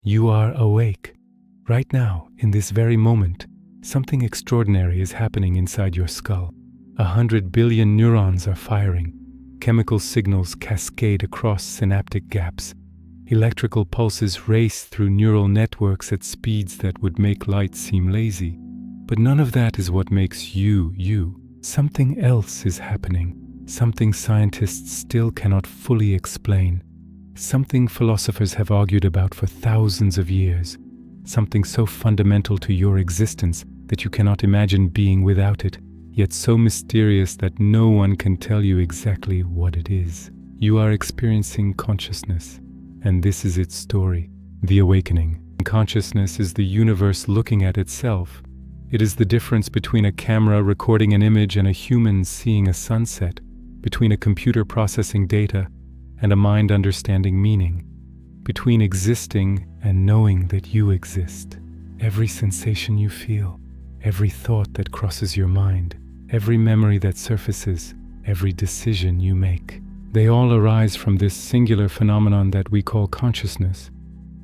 You are awake. Right now, in this very moment, something extraordinary is happening inside your skull. 100 billion neurons are firing. Chemical signals cascade across synaptic gaps. Electrical pulses race through neural networks at speeds that would make light seem lazy. But none of that is what makes you, you. Something else is happening. Something scientists still cannot fully explain. Something philosophers have argued about for thousands of years. Something so fundamental to your existence that you cannot imagine being without it, yet so mysterious that no one can tell you exactly what it is. You are experiencing consciousness, and this is its story, the awakening. Consciousness is the universe looking at itself. It is the difference between a camera recording an image and a human seeing a sunset, between a computer processing data and a mind understanding meaning, between existing and knowing that you exist. Every sensation you feel, every thought that crosses your mind, every memory that surfaces, every decision you make, they all arise from this singular phenomenon that we call consciousness,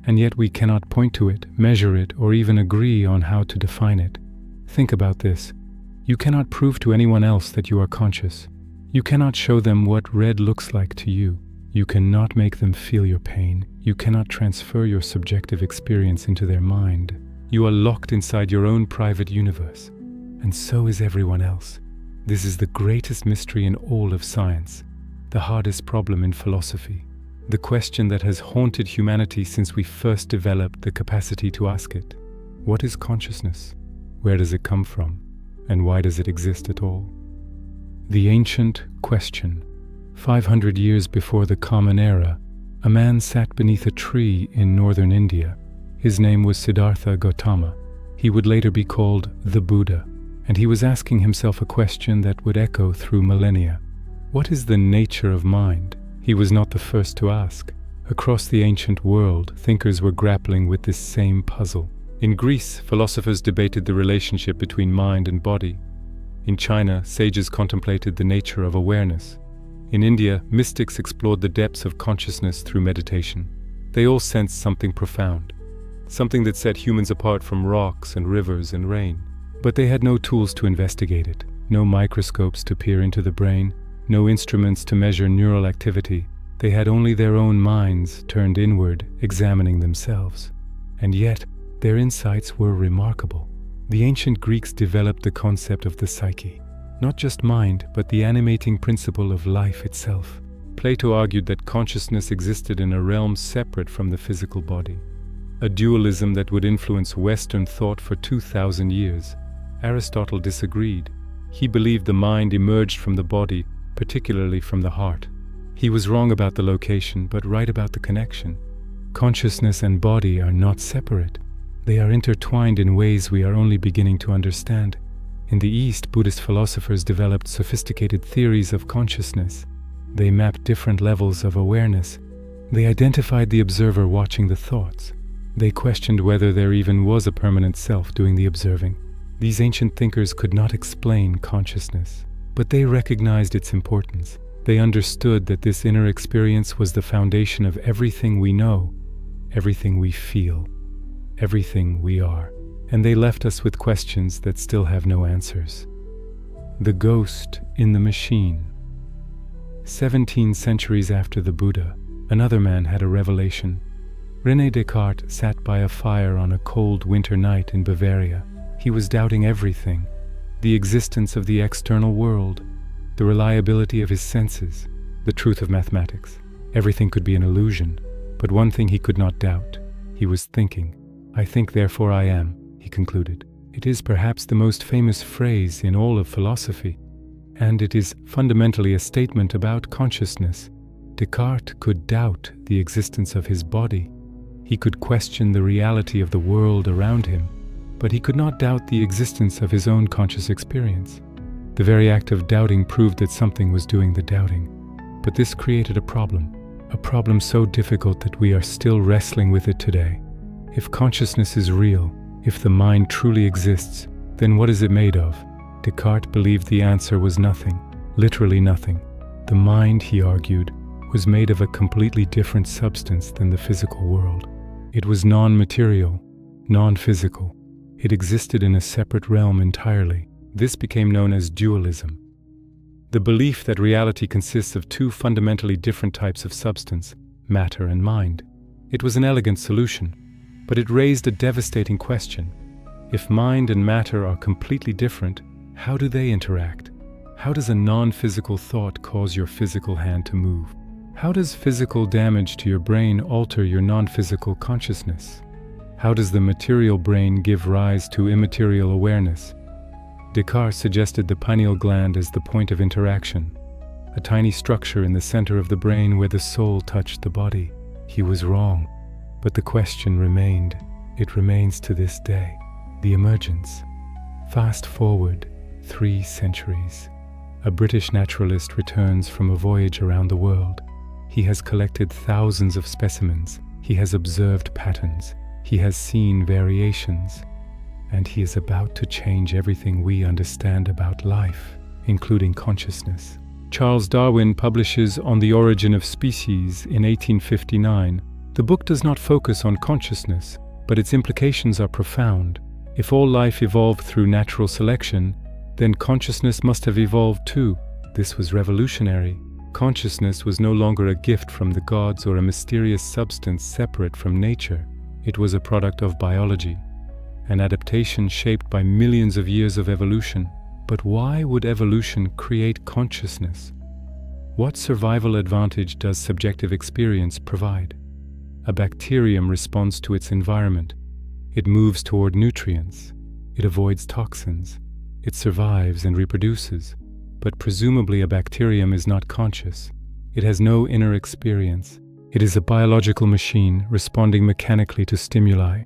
and yet we cannot point to it, measure it, or even agree on how to define it. Think about this. You cannot prove to anyone else that you are conscious. You cannot show them what red looks like to you. You cannot make them feel your pain. You cannot transfer your subjective experience into their mind. You are locked inside your own private universe, and so is everyone else. This is the greatest mystery in all of science, the hardest problem in philosophy, the question that has haunted humanity since we first developed the capacity to ask it. What is consciousness? Where does it come from? And why does it exist at all? The ancient question. 500 years before the Common Era, a man sat beneath a tree in northern India. His name was Siddhartha Gautama. He would later be called the Buddha, and he was asking himself a question that would echo through millennia. What is the nature of mind? He was not the first to ask. Across the ancient world, thinkers were grappling with this same puzzle. In Greece, philosophers debated the relationship between mind and body. In China, sages contemplated the nature of awareness. In India, mystics explored the depths of consciousness through meditation. They all sensed something profound, something that set humans apart from rocks and rivers and rain. But they had no tools to investigate it, no microscopes to peer into the brain, no instruments to measure neural activity. They had only their own minds turned inward, examining themselves. And yet, their insights were remarkable. The ancient Greeks developed the concept of the psyche, not just mind, but the animating principle of life itself. Plato argued that consciousness existed in a realm separate from the physical body, a dualism that would influence Western thought for 2,000 years. Aristotle disagreed. He believed the mind emerged from the body, particularly from the heart. He was wrong about the location, but right about the connection. Consciousness and body are not separate. They are intertwined in ways we are only beginning to understand. In the East, Buddhist philosophers developed sophisticated theories of consciousness. They mapped different levels of awareness. They identified the observer watching the thoughts. They questioned whether there even was a permanent self doing the observing. These ancient thinkers could not explain consciousness, but they recognized its importance. They understood that this inner experience was the foundation of everything we know, everything we feel, everything we are. And they left us with questions that still have no answers. The ghost in the machine. 17 centuries after the Buddha, another man had a revelation. René Descartes sat by a fire on a cold winter night in Bavaria. He was doubting everything: the existence of the external world, the reliability of his senses, the truth of mathematics. Everything could be an illusion, but one thing he could not doubt. He was thinking. "I think, therefore I am," he concluded. It is perhaps the most famous phrase in all of philosophy, and it is fundamentally a statement about consciousness. Descartes could doubt the existence of his body. He could question the reality of the world around him, but he could not doubt the existence of his own conscious experience. The very act of doubting proved that something was doing the doubting. But this created a problem so difficult that we are still wrestling with it today. If consciousness is real, if the mind truly exists, then what is it made of? Descartes believed the answer was nothing, literally nothing. The mind, he argued, was made of a completely different substance than the physical world. It was non-material, non-physical. It existed in a separate realm entirely. This became known as dualism. The belief that reality consists of two fundamentally different types of substance, matter and mind. It was an elegant solution, but it raised a devastating question. If mind and matter are completely different, how do they interact? How does a non-physical thought cause your physical hand to move? How does physical damage to your brain alter your non-physical consciousness? How does the material brain give rise to immaterial awareness? Descartes suggested the pineal gland as the point of interaction, a tiny structure in the center of the brain where the soul touched the body. He was wrong, but the question remained. It remains to this day. The emergence. Fast forward 3 centuries. A British naturalist returns from a voyage around the world. He has collected thousands of specimens. He has observed patterns. He has seen variations. And he is about to change everything we understand about life, including consciousness. Charles Darwin publishes On the Origin of Species in 1859. The book does not focus on consciousness, but its implications are profound. If all life evolved through natural selection, then consciousness must have evolved too. This was revolutionary. Consciousness was no longer a gift from the gods or a mysterious substance separate from nature. It was a product of biology, an adaptation shaped by millions of years of evolution. But why would evolution create consciousness? What survival advantage does subjective experience provide? A bacterium responds to its environment. It moves toward nutrients. It avoids toxins. It survives and reproduces. But presumably a bacterium is not conscious. It has no inner experience. It is a biological machine responding mechanically to stimuli.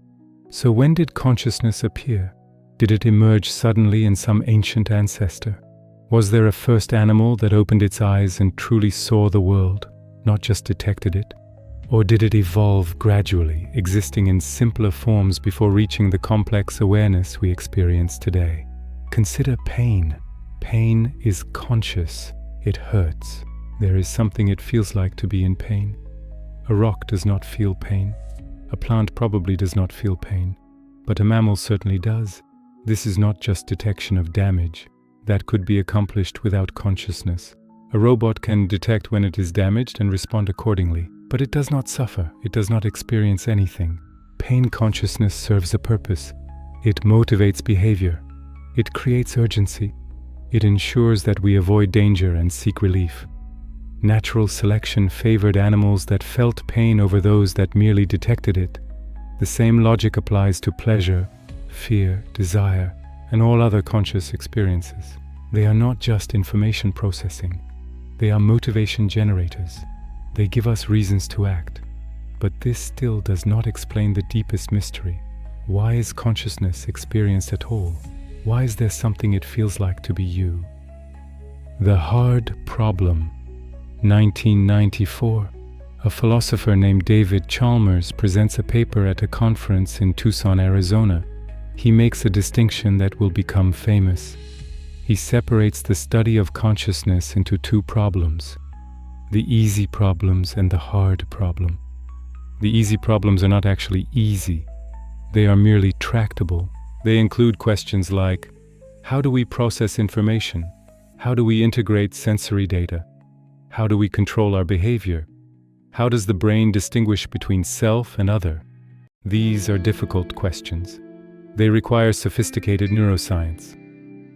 So when did consciousness appear? Did it emerge suddenly in some ancient ancestor? Was there a first animal that opened its eyes and truly saw the world, not just detected it? Or did it evolve gradually, existing in simpler forms before reaching the complex awareness we experience today? Consider pain. Pain is conscious. It hurts. There is something it feels like to be in pain. A rock does not feel pain. A plant probably does not feel pain. But a mammal certainly does. This is not just detection of damage. That could be accomplished without consciousness. A robot can detect when it is damaged and respond accordingly. But it does not suffer. It does not experience anything. Pain consciousness serves a purpose. It motivates behavior. It creates urgency. It ensures that we avoid danger and seek relief. Natural selection favored animals that felt pain over those that merely detected it. The same logic applies to pleasure, fear, desire, and all other conscious experiences. They are not just information processing. They are motivation generators. They give us reasons to act. But this still does not explain the deepest mystery. Why is consciousness experienced at all? Why is there something it feels like to be you? The hard problem. 1994. A philosopher named David Chalmers presents a paper at a conference in Tucson, Arizona. He makes a distinction that will become famous. He separates the study of consciousness into 2 problems: the easy problems and the hard problem. The easy problems are not actually easy. They are merely tractable. They include questions like, how do we process information? How do we integrate sensory data? How do we control our behavior? How does the brain distinguish between self and other? These are difficult questions. They require sophisticated neuroscience.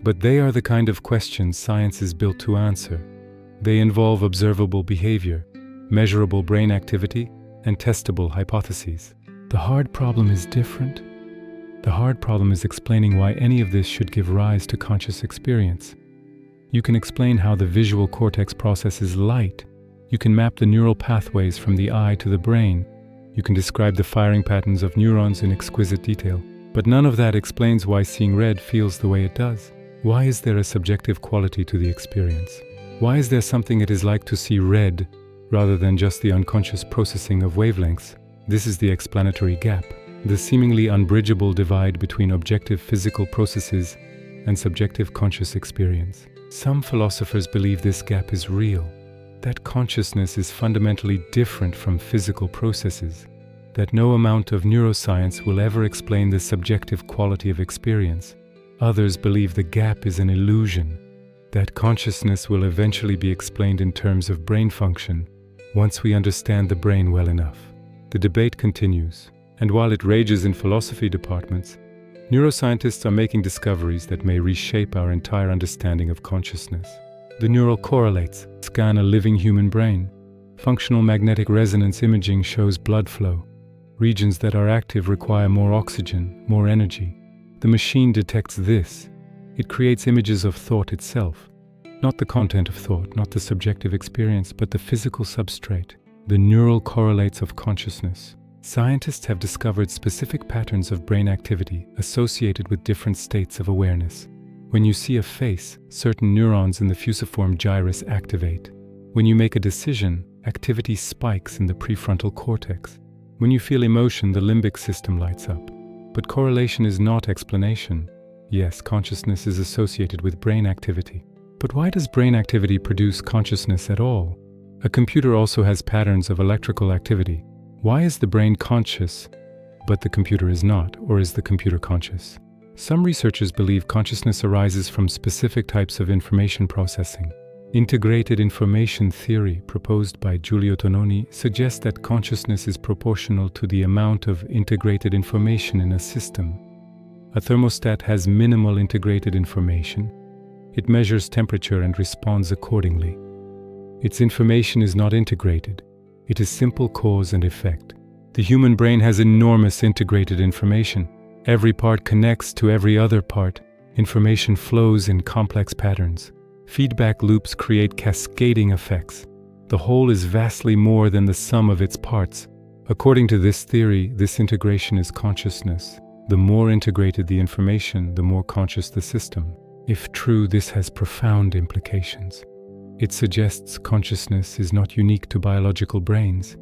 But they are the kind of questions science is built to answer. They involve observable behavior, measurable brain activity, and testable hypotheses. The hard problem is different. The hard problem is explaining why any of this should give rise to conscious experience. You can explain how the visual cortex processes light. You can map the neural pathways from the eye to the brain. You can describe the firing patterns of neurons in exquisite detail. But none of that explains why seeing red feels the way it does. Why is there a subjective quality to the experience? Why is there something it is like to see red rather than just the unconscious processing of wavelengths? This is the explanatory gap, the seemingly unbridgeable divide between objective physical processes and subjective conscious experience. Some philosophers believe this gap is real, that consciousness is fundamentally different from physical processes, that no amount of neuroscience will ever explain the subjective quality of experience. Others believe the gap is an illusion, that consciousness will eventually be explained in terms of brain function once we understand the brain well enough. The debate continues, and while it rages in philosophy departments, neuroscientists are making discoveries that may reshape our entire understanding of consciousness. The neural correlates scan a living human brain. Functional magnetic resonance imaging shows blood flow. Regions that are active require more oxygen, more energy. The machine detects this. It creates images of thought itself. Not the content of thought, not the subjective experience, but the physical substrate, the neural correlates of consciousness. Scientists have discovered specific patterns of brain activity associated with different states of awareness. When you see a face, certain neurons in the fusiform gyrus activate. When you make a decision, activity spikes in the prefrontal cortex. When you feel emotion, the limbic system lights up. But correlation is not explanation. Yes, consciousness is associated with brain activity. But why does brain activity produce consciousness at all? A computer also has patterns of electrical activity. Why is the brain conscious, but the computer is not, or is the computer conscious? Some researchers believe consciousness arises from specific types of information processing. Integrated information theory, proposed by Giulio Tononi, suggests that consciousness is proportional to the amount of integrated information in a system. A thermostat has minimal integrated information. It measures temperature and responds accordingly. Its information is not integrated. It is simple cause and effect. The human brain has enormous integrated information. Every part connects to every other part. Information flows in complex patterns. Feedback loops create cascading effects. The whole is vastly more than the sum of its parts. According to this theory, this integration is consciousness. The more integrated the information, the more conscious the system. If true, this has profound implications. It suggests consciousness is not unique to biological brains.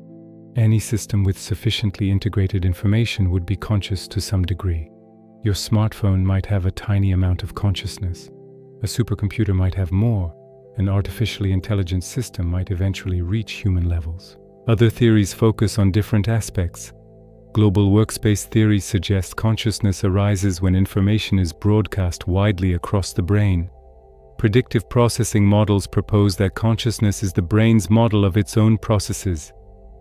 Any system with sufficiently integrated information would be conscious to some degree. Your smartphone might have a tiny amount of consciousness. A supercomputer might have more. An artificially intelligent system might eventually reach human levels. Other theories focus on different aspects. Global workspace theory suggests consciousness arises when information is broadcast widely across the brain. Predictive processing models propose that consciousness is the brain's model of its own processes.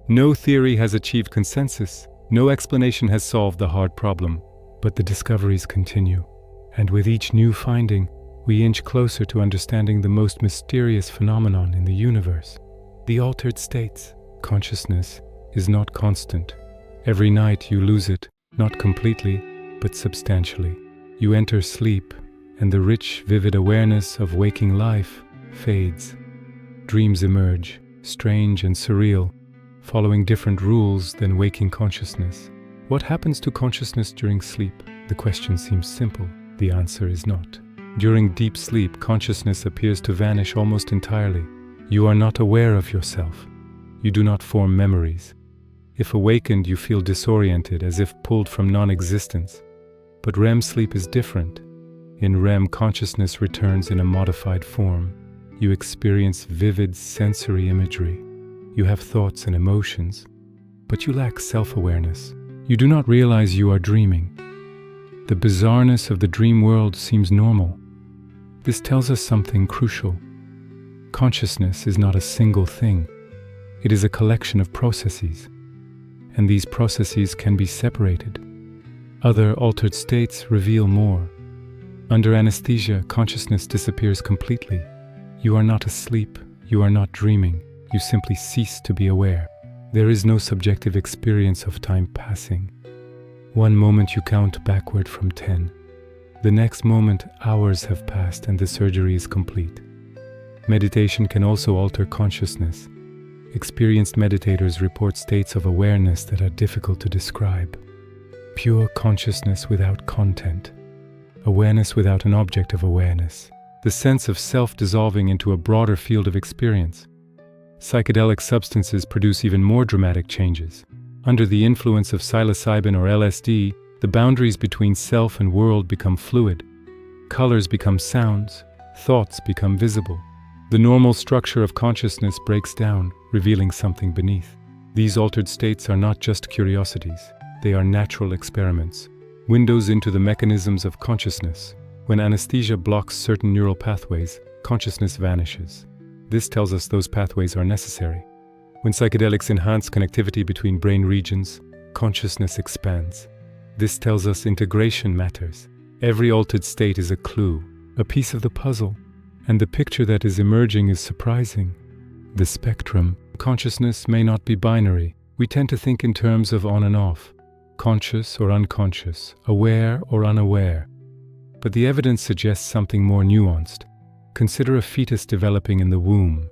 No theory has achieved consensus. No explanation has solved the hard problem. But the discoveries continue. And with each new finding, we inch closer to understanding the most mysterious phenomenon in the universe. The altered states. Consciousness is not constant. Every night you lose it, not completely, but substantially. You enter sleep, and the rich, vivid awareness of waking life fades. Dreams emerge, strange and surreal, following different rules than waking consciousness. What happens to consciousness during sleep? The question seems simple. The answer is not. During deep sleep, consciousness appears to vanish almost entirely. You are not aware of yourself. You do not form memories. If awakened, you feel disoriented, as if pulled from non-existence. But REM sleep is different. In REM, consciousness returns in a modified form. You experience vivid sensory imagery. You have thoughts and emotions, but you lack self-awareness. You do not realize you are dreaming. The bizarreness of the dream world seems normal. This tells us something crucial. Consciousness is not a single thing. It is a collection of processes, and these processes can be separated. Other altered states reveal more. Under anesthesia, consciousness disappears completely. You are not asleep, you are not dreaming, you simply cease to be aware. There is no subjective experience of time passing. One moment you count backward from 10. The next moment, hours have passed and the surgery is complete. Meditation can also alter consciousness. Experienced meditators report states of awareness that are difficult to describe. Pure consciousness without content. Awareness without an object of awareness. The sense of self dissolving into a broader field of experience. Psychedelic substances produce even more dramatic changes. Under the influence of psilocybin or LSD, the boundaries between self and world become fluid. Colors become sounds. Thoughts become visible. The normal structure of consciousness breaks down, revealing something beneath. These altered states are not just curiosities, they are natural experiments, windows into the mechanisms of consciousness. When anesthesia blocks certain neural pathways, consciousness vanishes. This tells us those pathways are necessary. When psychedelics enhance connectivity between brain regions, consciousness expands. This tells us integration matters. Every altered state is a clue, a piece of the puzzle, and the picture that is emerging is surprising. The spectrum. Consciousness may not be binary. We tend to think in terms of on and off, conscious or unconscious, aware or unaware. But the evidence suggests something more nuanced. Consider a fetus developing in the womb.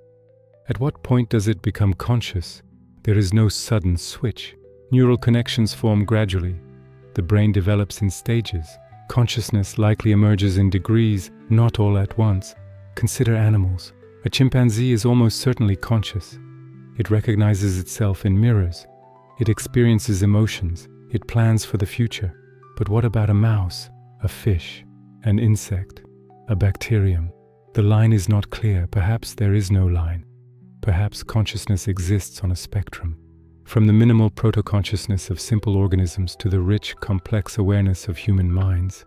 At what point does it become conscious? There is no sudden switch. Neural connections form gradually. The brain develops in stages. Consciousness likely emerges in degrees, not all at once. Consider animals. A chimpanzee is almost certainly conscious. It recognizes itself in mirrors. It experiences emotions. It plans for the future. But what about a mouse, a fish, an insect, a bacterium? The line is not clear. Perhaps there is no line. Perhaps consciousness exists on a spectrum. From the minimal proto-consciousness of simple organisms to the rich, complex awareness of human minds.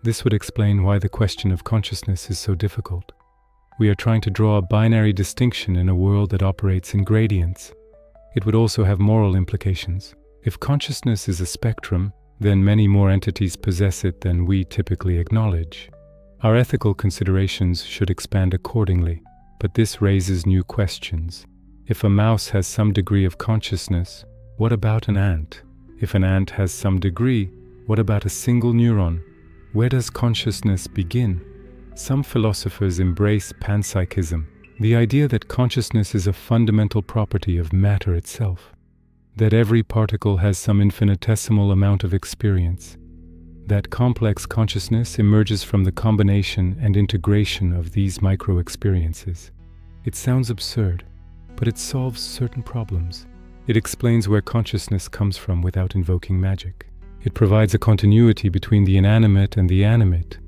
This would explain why the question of consciousness is so difficult. We are trying to draw a binary distinction in a world that operates in gradients. It would also have moral implications. If consciousness is a spectrum, then many more entities possess it than we typically acknowledge. Our ethical considerations should expand accordingly, but this raises new questions. If a mouse has some degree of consciousness, what about an ant? If an ant has some degree, what about a single neuron? Where does consciousness begin? Some philosophers embrace panpsychism, the idea that consciousness is a fundamental property of matter itself, that every particle has some infinitesimal amount of experience, that complex consciousness emerges from the combination and integration of these micro-experiences. It sounds absurd, but it solves certain problems. It explains where consciousness comes from without invoking magic. It provides a continuity between the inanimate and the animate.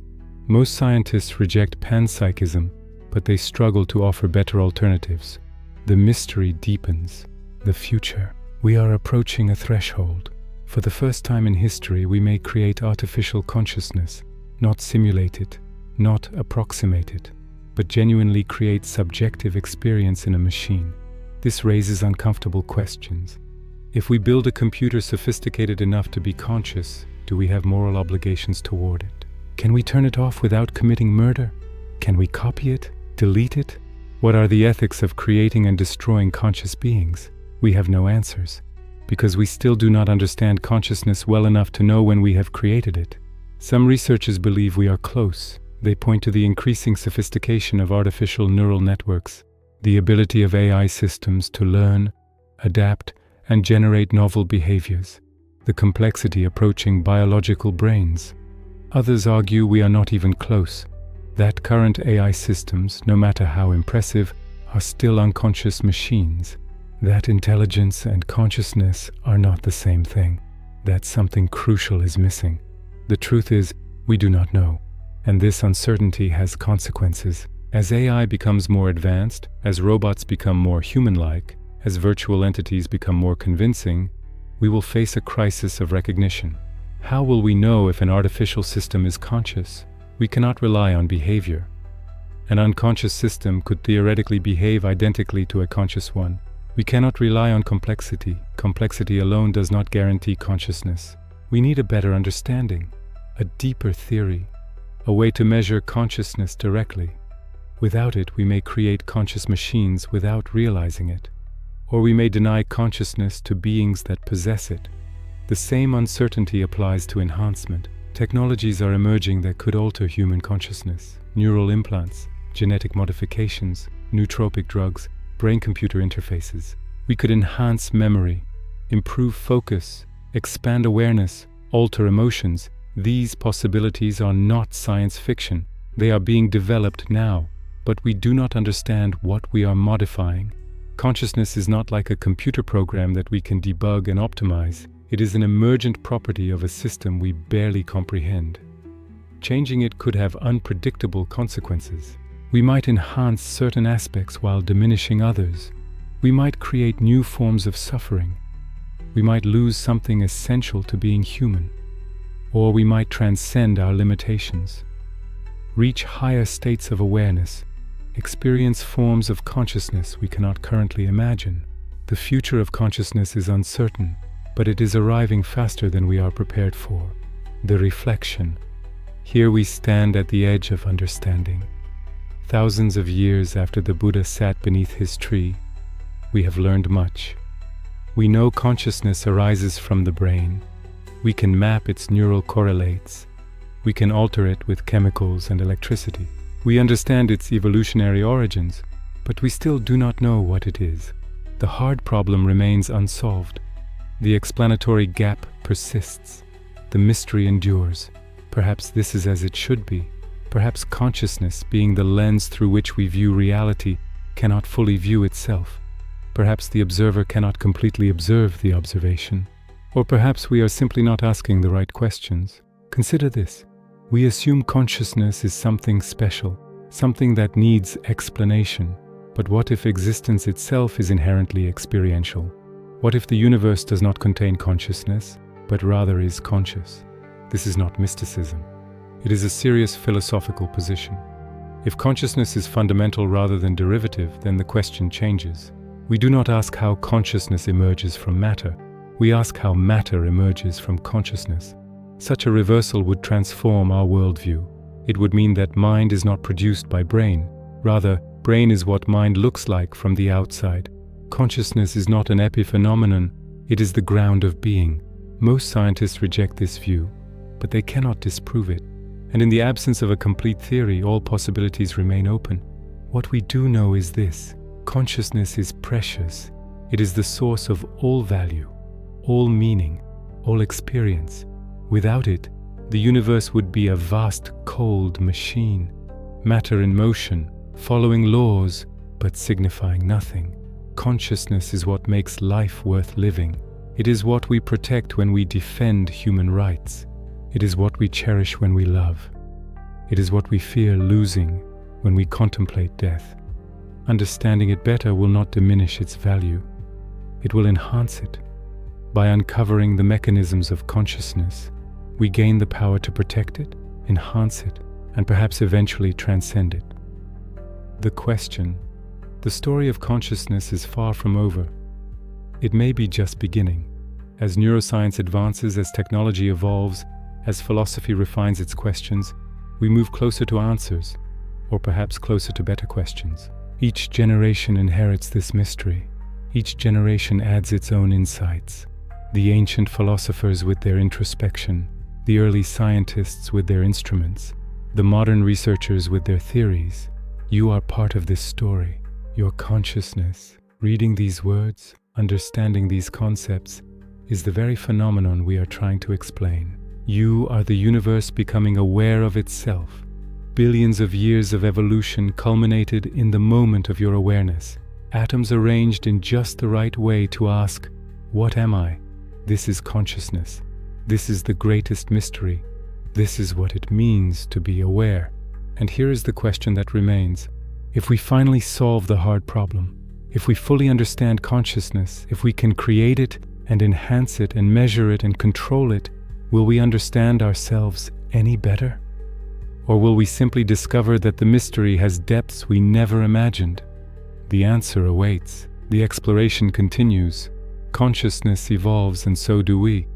Most scientists reject panpsychism, but they struggle to offer better alternatives. The mystery deepens. The future. We are approaching a threshold. For the first time in history, we may create artificial consciousness, not simulate it, not approximate it, but genuinely create subjective experience in a machine. This raises uncomfortable questions. If we build a computer sophisticated enough to be conscious, do we have moral obligations toward it? Can we turn it off without committing murder? Can we copy it, delete it? What are the ethics of creating and destroying conscious beings? We have no answers, because we still do not understand consciousness well enough to know when we have created it. Some researchers believe we are close. They point to the increasing sophistication of artificial neural networks, the ability of AI systems to learn, adapt, and generate novel behaviors, the complexity approaching biological brains. Others argue we are not even close, that current AI systems, no matter how impressive, are still unconscious machines, that intelligence and consciousness are not the same thing, that something crucial is missing. The truth is, we do not know, and this uncertainty has consequences. As AI becomes more advanced, as robots become more human-like, as virtual entities become more convincing, we will face a crisis of recognition. How will we know if an artificial system is conscious? We cannot rely on behavior. An unconscious system could theoretically behave identically to a conscious one. We cannot rely on complexity. Complexity alone does not guarantee consciousness. We need a better understanding, a deeper theory, a way to measure consciousness directly. Without it, we may create conscious machines without realizing it, or we may deny consciousness to beings that possess it. The same uncertainty applies to enhancement. Technologies are emerging that could alter human consciousness. Neural implants, genetic modifications, nootropic drugs, brain-computer interfaces. We could enhance memory, improve focus, expand awareness, alter emotions. These possibilities are not science fiction. They are being developed now, but we do not understand what we are modifying. Consciousness is not like a computer program that we can debug and optimize. It is an emergent property of a system we barely comprehend. Changing it could have unpredictable consequences. We might enhance certain aspects while diminishing others. We might create new forms of suffering. We might lose something essential to being human. Or we might transcend our limitations, reach higher states of awareness, experience forms of consciousness we cannot currently imagine. The future of consciousness is uncertain, but it is arriving faster than we are prepared for. The reflection. Here we stand at the edge of understanding. Thousands of years after the Buddha sat beneath his tree, we have learned much. We know consciousness arises from the brain. We can map its neural correlates. We can alter it with chemicals and electricity. We understand its evolutionary origins, but we still do not know what it is. The hard problem remains unsolved. The explanatory gap persists. The mystery endures. Perhaps this is as it should be. Perhaps consciousness, being the lens through which we view reality, cannot fully view itself. Perhaps the observer cannot completely observe the observation. Or perhaps we are simply not asking the right questions. Consider this. We assume consciousness is something special, something that needs explanation. But what if existence itself is inherently experiential? What if the universe does not contain consciousness, but rather is conscious? This is not mysticism. It is a serious philosophical position. If consciousness is fundamental rather than derivative, then the question changes. We do not ask how consciousness emerges from matter. We ask how matter emerges from consciousness. Such a reversal would transform our worldview. It would mean that mind is not produced by brain. Rather, brain is what mind looks like from the outside. Consciousness is not an epiphenomenon, it is the ground of being. Most scientists reject this view, but they cannot disprove it. And in the absence of a complete theory, all possibilities remain open. What we do know is this: consciousness is precious. It is the source of all value, all meaning, all experience. Without it, the universe would be a vast, cold machine, matter in motion, following laws, but signifying nothing. Consciousness is what makes life worth living. It is what we protect when we defend human rights. It is what we cherish when we love. It is what we fear losing when we contemplate death. Understanding it better will not diminish its value. It will enhance it. By uncovering the mechanisms of consciousness, we gain the power to protect it, enhance it, and perhaps eventually transcend it. The question, the story of consciousness is far from over. It may be just beginning. As neuroscience advances, as technology evolves, as philosophy refines its questions, we move closer to answers, or perhaps closer to better questions. Each generation inherits this mystery. Each generation adds its own insights. The ancient philosophers with their introspection, the early scientists with their instruments, the modern researchers with their theories. You are part of this story. Your consciousness, reading these words, understanding these concepts, is the very phenomenon we are trying to explain. You are the universe becoming aware of itself. Billions of years of evolution culminated in the moment of your awareness. Atoms arranged in just the right way to ask, "What am I?" This is consciousness. This is the greatest mystery. This is what it means to be aware. And here is the question that remains. If we finally solve the hard problem, if we fully understand consciousness, if we can create it and enhance it and measure it and control it, will we understand ourselves any better? Or will we simply discover that the mystery has depths we never imagined? The answer awaits. The exploration continues. Consciousness evolves, and so do we.